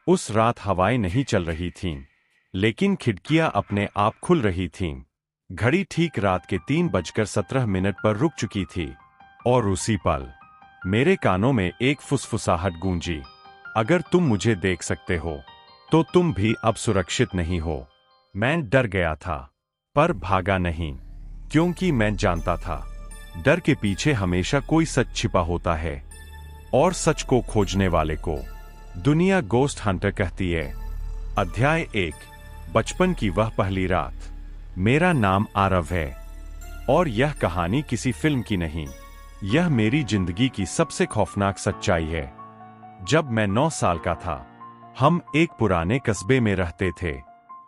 उस रात हवाएं नहीं चल रही थीं, लेकिन खिड़कियां अपने आप खुल रही थीं। घड़ी ठीक रात के 3:17 पर रुक चुकी थी और उसी पल मेरे कानों में एक फुसफुसाहट गूंजी। अगर तुम मुझे देख सकते हो तो तुम भी अब सुरक्षित नहीं हो। मैं डर गया था, पर भागा नहीं, क्योंकि मैं जानता था डर के पीछे हमेशा कोई सच छिपा होता है, और सच को खोजने वाले को दुनिया गोस्ट हंटर कहती है। अध्याय 1। बचपन की वह पहली रात। मेरा नाम आरव है, और यह कहानी किसी फिल्म की नहीं, यह मेरी जिंदगी की सबसे खौफनाक सच्चाई है। जब मैं 9 साल का था, हम एक पुराने कस्बे में रहते थे।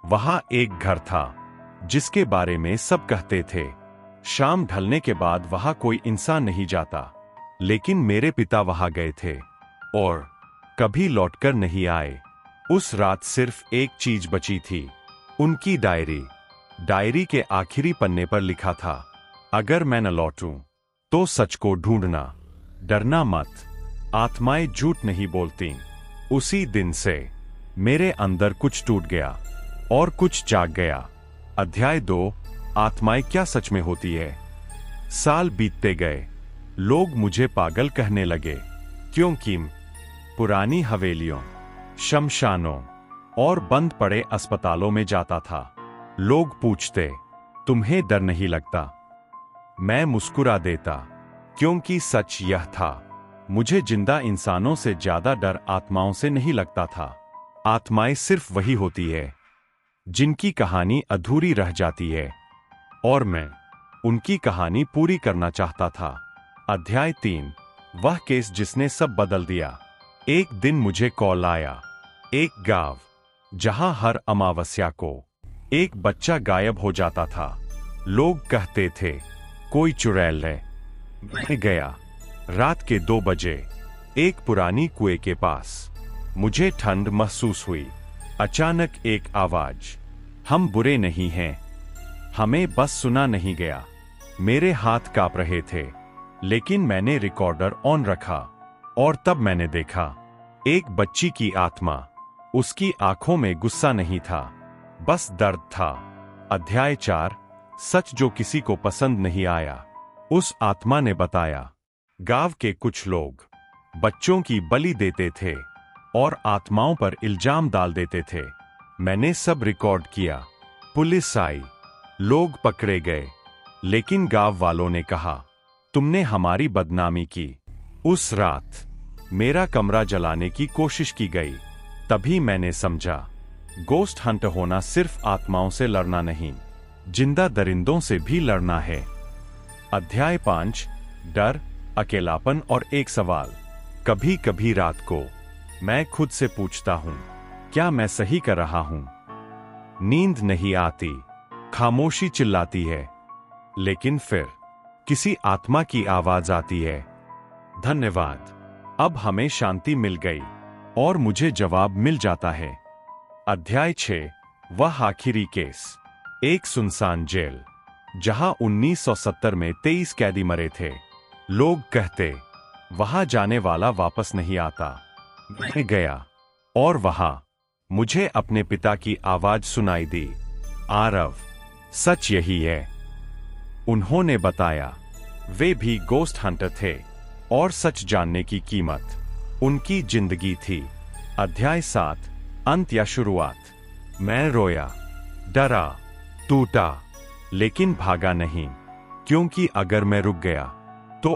वहां एक घर था जिसके बारे में सब कहते थे शाम ढलने के बाद वहां कोई इंसान नहीं जाता, लेकिन मेरे पिता वहां गए थे और कभी लौटकर नहीं आए। उस रात सिर्फ एक चीज बची थी, उनकी डायरी। डायरी के आखिरी पन्ने पर लिखा था, अगर मैं न लौटूं तो सच को ढूंढना, डरना मत, आत्माएं झूठ नहीं बोलती। उसी दिन से मेरे अंदर कुछ टूट गया और कुछ जाग गया। अध्याय 2। आत्माएं क्या सच में होती है। साल बीतते गए, लोग मुझे पागल कहने लगे, क्योंकि पुरानी हवेलियों, शमशानों और बंद पड़े अस्पतालों में जाता था। लोग पूछते, तुम्हें डर नहीं लगता? मैं मुस्कुरा देता, क्योंकि सच यह था, मुझे जिंदा इंसानों से ज्यादा डर आत्माओं से नहीं लगता था। आत्माएं सिर्फ वही होती है जिनकी कहानी अधूरी रह जाती है, और मैं उनकी कहानी पूरी करना चाहता था। अध्याय 3। वह केस जिसने सब बदल दिया। एक दिन मुझे कॉल आया, एक गांव जहां हर अमावस्या को एक बच्चा गायब हो जाता था। लोग कहते थे कोई चुड़ैल है। मैं गया। रात के 2 बजे एक पुरानी कुएं के पास। मुझे ठंड महसूस हुई। अचानक एक आवाज, हम बुरे नहीं हैं, हमें बस सुना नहीं गया। मेरे हाथ कांप रहे थे, लेकिन मैंने रिकॉर्डर ऑन रखा, और तब मैंने देखा एक बच्ची की आत्मा। उसकी आंखों में गुस्सा नहीं था, बस दर्द था। अध्याय 4। सच जो किसी को पसंद नहीं आया। उस आत्मा ने बताया, गांव के कुछ लोग बच्चों की बलि देते थे और आत्माओं पर इल्जाम डाल देते थे। मैंने सब रिकॉर्ड किया। पुलिस आई, लोग पकड़े गए, लेकिन गांव वालों ने कहा, तुमने हमारी बदनामी की। उस रात मेरा कमरा जलाने की कोशिश की गई। तभी मैंने समझा, गोस्ट हंट होना सिर्फ आत्माओं से लड़ना नहीं, जिंदा दरिंदों से भी लड़ना है। अध्याय 5। डर, अकेलापन और एक सवाल। कभी कभी रात को मैं खुद से पूछता हूं, क्या मैं सही कर रहा हूं? नींद नहीं आती, खामोशी चिल्लाती है, लेकिन फिर किसी आत्मा की आवाज आती है, धन्यवाद, अब हमें शांति मिल गई, और मुझे जवाब मिल जाता है। अध्याय 6। वह आखिरी केस। एक सुनसान जेल, जहां 1970 में 23 कैदी मरे थे। लोग कहते, वहां जाने वाला वापस नहीं आता। मैं गया, और वहां मुझे अपने पिता की आवाज सुनाई दी, आरव, सच यही है। उन्होंने बताया, वे भी गोस्ट हंटर थे, और सच जानने की कीमत उनकी जिंदगी थी। अध्याय 7। अंत या शुरुआत। मैं रोया, डरा, टूटा, लेकिन भागा नहीं, क्योंकि अगर मैं रुक गया तो